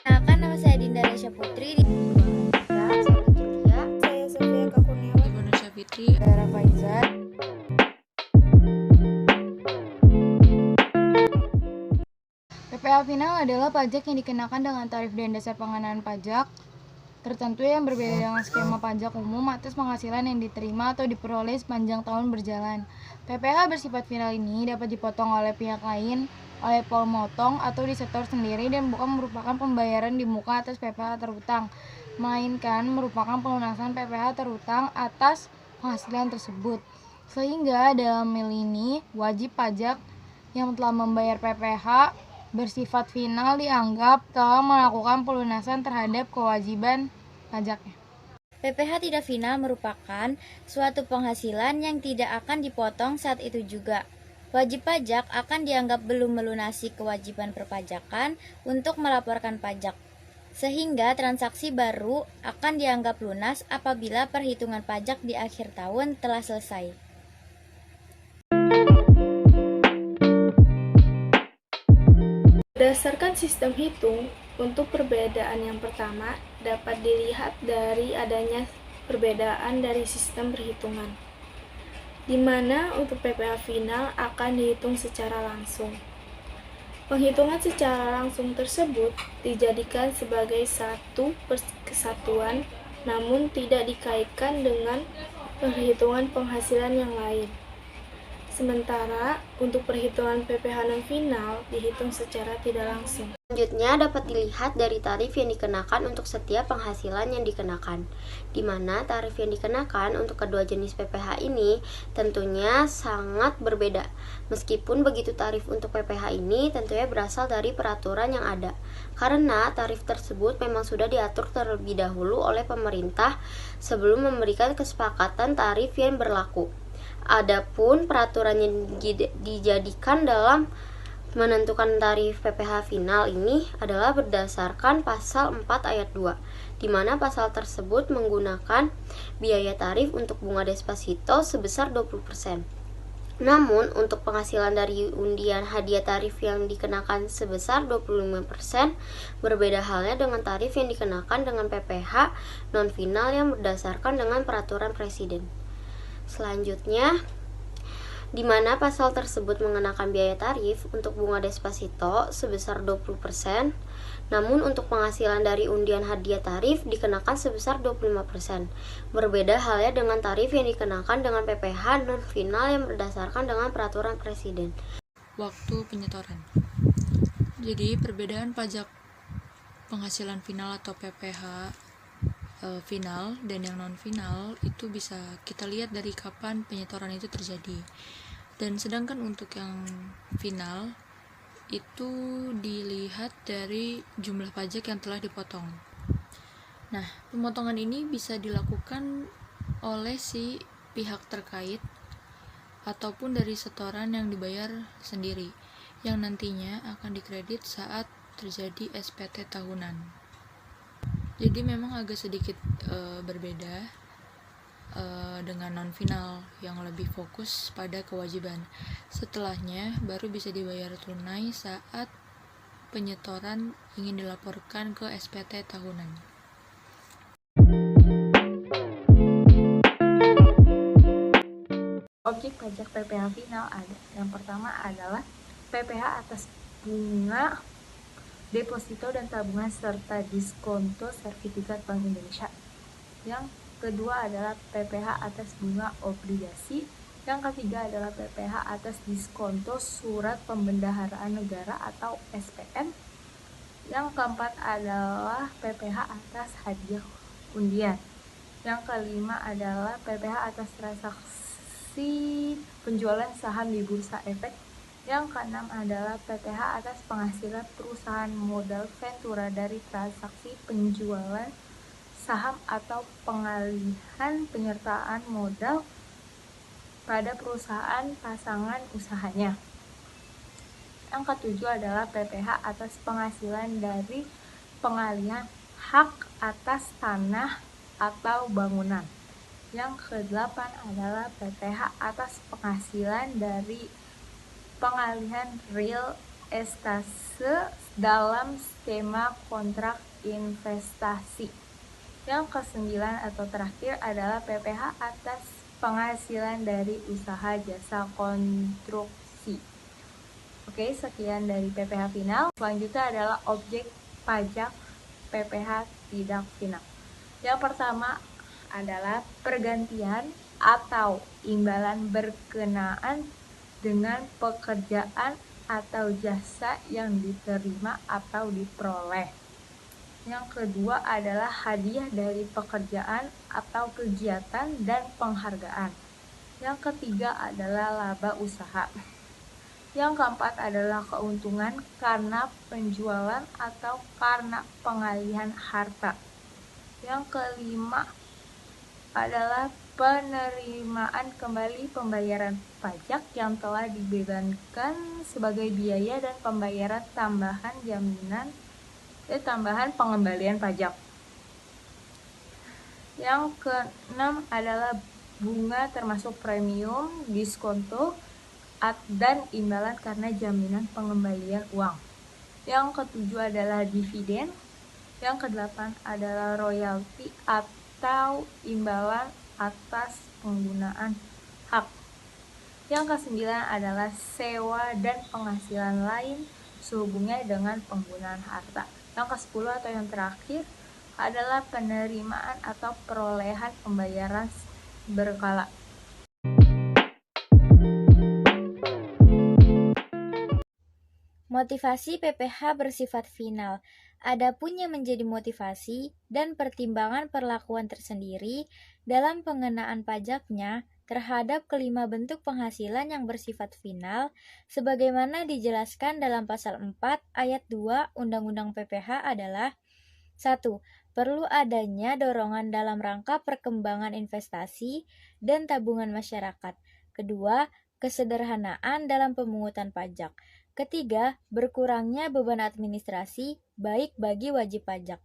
Kenalkan, nama saya Dinda Resya Putri. Saya Julia. Saya Sofia Kakurniawan. Ibu Fitri. Dara Faizat. PPh final adalah pajak yang dikenakan dengan tarif dan dasar pengenaan pajak tertentu yang berbeda dengan skema pajak umum atas penghasilan yang diterima atau diperoleh sepanjang tahun berjalan. PPh bersifat final ini dapat dipotong oleh pihak lain oleh pemotong atau disetor sendiri dan bukan merupakan pembayaran di muka atas PPh terutang, melainkan merupakan pelunasan PPh terutang atas penghasilan tersebut. Sehingga dalam hal ini wajib pajak yang telah membayar PPh bersifat final dianggap telah melakukan pelunasan terhadap kewajiban pajaknya. PPh tidak final merupakan suatu penghasilan yang tidak akan dipotong saat itu juga. Wajib pajak akan dianggap belum melunasi kewajiban perpajakan untuk melaporkan pajak, sehingga transaksi baru akan dianggap lunas apabila perhitungan pajak di akhir tahun telah selesai. Berdasarkan sistem hitung, untuk perbedaan yang pertama dapat dilihat dari adanya perbedaan dari sistem perhitungan, di mana untuk PPh final akan dihitung secara langsung. Penghitungan secara langsung tersebut dijadikan sebagai satu kesatuan, namun tidak dikaitkan dengan perhitungan penghasilan yang lain. Sementara untuk perhitungan PPh non final dihitung secara tidak langsung. Selanjutnya dapat dilihat dari tarif yang dikenakan untuk setiap penghasilan yang dikenakan, di mana tarif yang dikenakan untuk kedua jenis PPh ini tentunya sangat berbeda. Meskipun begitu, tarif untuk PPh ini tentunya berasal dari peraturan yang ada, karena tarif tersebut memang sudah diatur terlebih dahulu oleh pemerintah sebelum memberikan kesepakatan tarif yang berlaku. Adapun peraturan yang dijadikan dalam menentukan tarif PPh final ini adalah berdasarkan pasal 4 ayat 2, di mana pasal tersebut menggunakan biaya tarif untuk bunga deposito sebesar 20%. Namun, untuk penghasilan dari undian hadiah tarif yang dikenakan sebesar 25%, berbeda halnya dengan tarif yang dikenakan dengan PPh non final yang berdasarkan dengan peraturan presiden. Selanjutnya, di mana pasal tersebut mengenakan biaya tarif untuk bunga deposito sebesar 20%, namun untuk penghasilan dari undian hadiah tarif dikenakan sebesar 25%. Berbeda halnya dengan tarif yang dikenakan dengan PPh non final yang berdasarkan dengan peraturan presiden. Waktu penyetoran. Jadi perbedaan pajak penghasilan final atau PPh final dan yang non final itu bisa kita lihat dari kapan penyetoran itu terjadi. Dan sedangkan untuk yang final itu dilihat dari jumlah pajak yang telah dipotong. Nah, pemotongan ini bisa dilakukan oleh si pihak terkait ataupun dari setoran yang dibayar sendiri, yang nantinya akan dikredit saat terjadi SPT tahunan. Jadi memang agak sedikit berbeda dengan non final yang lebih fokus pada kewajiban. Setelahnya baru bisa dibayar tunai saat penyetoran ingin dilaporkan ke SPT tahunan. Objek pajak PPh final ada. Yang pertama adalah PPh atas bunga deposito dan tabungan serta diskonto sertifikat Bank Indonesia. Yang kedua adalah PPh atas bunga obligasi. Yang ketiga adalah PPh atas diskonto surat pembendaharaan negara atau SPN. Yang keempat adalah PPh atas hadiah undian. Yang kelima adalah PPh atas transaksi penjualan saham di Bursa Efek. Yang keenam adalah PPh atas penghasilan perusahaan modal Ventura dari transaksi penjualan saham atau pengalihan penyertaan modal pada perusahaan pasangan usahanya. Yang ketujuh adalah PPh atas penghasilan dari pengalihan hak atas tanah atau bangunan. Yang kedelapan adalah PPh atas penghasilan dari pengalihan real estase dalam skema kontrak investasi. Yang kesembilan atau terakhir adalah PPh atas penghasilan dari usaha jasa konstruksi. Oke, sekian dari PPh final. Selanjutnya adalah objek pajak PPh tidak final. Yang pertama adalah pergantian atau imbalan berkenaan dengan pekerjaan atau jasa yang diterima atau diperoleh. Yang kedua adalah hadiah dari pekerjaan atau kegiatan dan penghargaan. Yang ketiga adalah laba usaha. Yang keempat adalah keuntungan karena penjualan atau karena pengalihan harta. Yang kelima adalah penerimaan kembali pembayaran pajak yang telah dibebankan sebagai biaya dan pembayaran tambahan jaminan tambahan pengembalian pajak. Yang keenam adalah bunga termasuk premium, diskonto, dan imbalan karena jaminan pengembalian uang. Yang ketujuh adalah dividen. Yang kedelapan adalah royalti atau imbalan atas penggunaan hak. Yang kesembilan adalah sewa dan penghasilan lain sehubungan dengan penggunaan harta. Yang ke-10 atau yang terakhir adalah penerimaan atau perolehan pembayaran berkala. Motivasi PPh bersifat final. Adapun yang menjadi motivasi dan pertimbangan perlakuan tersendiri dalam pengenaan pajaknya terhadap kelima bentuk penghasilan yang bersifat final sebagaimana dijelaskan dalam pasal 4 ayat 2 Undang-Undang PPh adalah 1. Perlu adanya dorongan dalam rangka perkembangan investasi dan tabungan masyarakat. Kedua, kesederhanaan dalam pemungutan pajak. Ketiga, berkurangnya beban administrasi baik bagi wajib pajak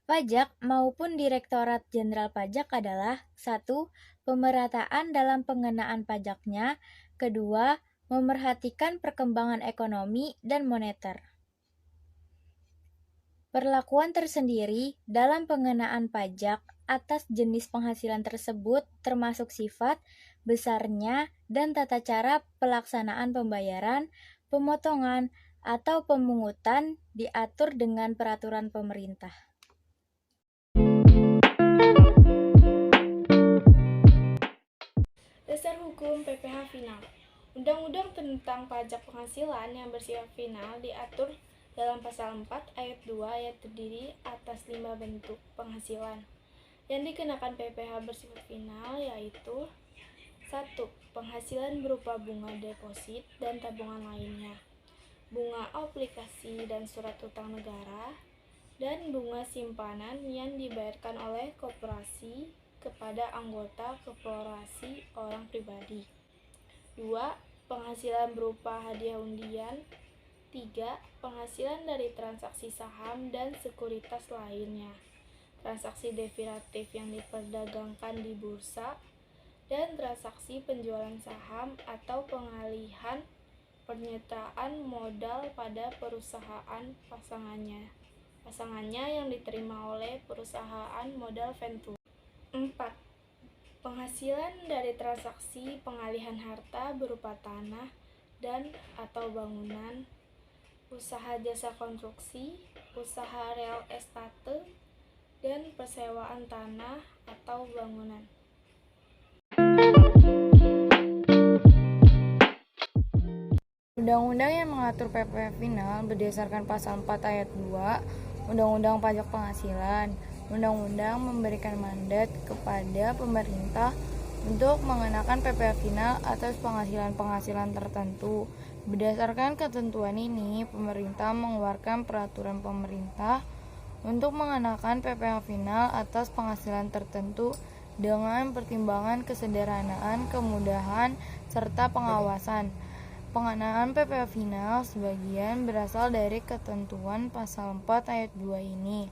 pajak maupun Direktorat Jenderal Pajak adalah 1. Pemerataan dalam pengenaan pajaknya. Kedua, memerhatikan perkembangan ekonomi dan moneter. Perlakuan tersendiri dalam pengenaan pajak atas jenis penghasilan tersebut termasuk sifat, besarnya, dan tata cara pelaksanaan pembayaran, pemotongan, atau pemungutan diatur dengan peraturan pemerintah. Dasar hukum PPh final. Undang-Undang tentang pajak penghasilan yang bersifat final diatur dalam pasal 4 ayat 2 yang terdiri atas 5 bentuk penghasilan yang dikenakan PPh bersifat final, yaitu 1. Penghasilan berupa bunga deposit dan tabungan lainnya, bunga obligasi dan surat utang negara, dan bunga simpanan yang dibayarkan oleh koperasi kepada anggota koperasi orang pribadi. 2. Penghasilan berupa hadiah undian. 3. Penghasilan dari transaksi saham dan sekuritas lainnya, transaksi derivatif yang diperdagangkan di bursa, dan transaksi penjualan saham atau pengalihan penyertaan modal pada perusahaan pasangannya yang diterima oleh perusahaan modal venture. 4. Penghasilan dari transaksi pengalihan harta berupa tanah dan atau bangunan, usaha jasa konstruksi, usaha real estate, dan persewaan tanah atau bangunan. Undang-undang yang mengatur PPh final berdasarkan pasal 4 ayat 2 Undang-Undang Pajak Penghasilan. Undang-undang memberikan mandat kepada pemerintah untuk mengenakan PPh final atas penghasilan-penghasilan tertentu. Berdasarkan ketentuan ini, pemerintah mengeluarkan peraturan pemerintah untuk mengenakan PPh final atas penghasilan tertentu dengan pertimbangan kesederhanaan, kemudahan, serta pengawasan. Pengenaan PPh final sebagian berasal dari ketentuan pasal 4 ayat 2 ini.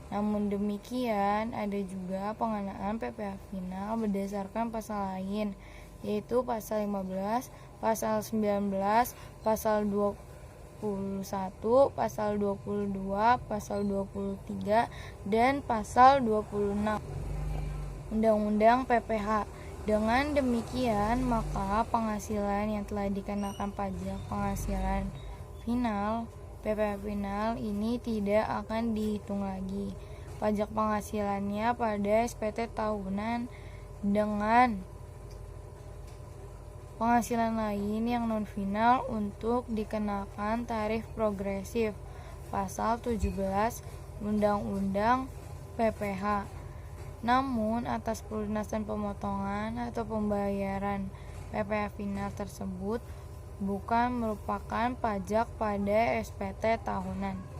Namun demikian, ada juga pengenaan PPh final berdasarkan pasal lain, yaitu pasal 15, pasal 19, pasal 21, pasal 22, pasal 23, dan pasal 26 Undang-Undang PPH. Dengan demikian, maka penghasilan yang telah dikenakan pajak penghasilan final PPH final ini tidak akan dihitung lagi pajak penghasilannya pada SPT tahunan dengan penghasilan lain yang non final untuk dikenakan tarif progresif pasal 17 Undang-Undang PPH. Namun atas pelunasan pemotongan atau pembayaran PPH final tersebut bukan merupakan pajak pada SPT tahunan.